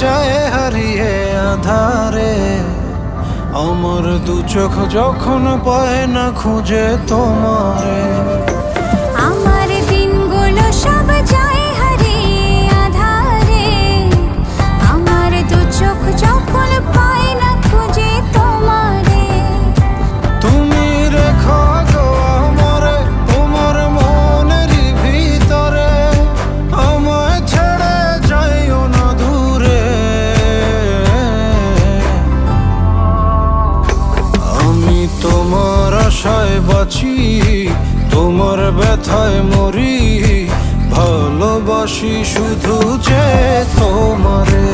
যায় হারিয়ে আধারে। আমার দু চোখ যখন পায় না খুঁজে তোমারে। আমার দিনগুলো সব যায় হারিয়ে আধারে। আমার দু চোখ যখন পায় না খুঁজে তোমারে। তুমি রেখো গো আমারে তোমার মনেরই ভিতরে, আমায় ছেড়ে যাইও না দূরে। আমি তোমার আশায় বাঁচি, তোমার ব্যথায় মরি, ভালোবাসি শুধু যে তোমারে।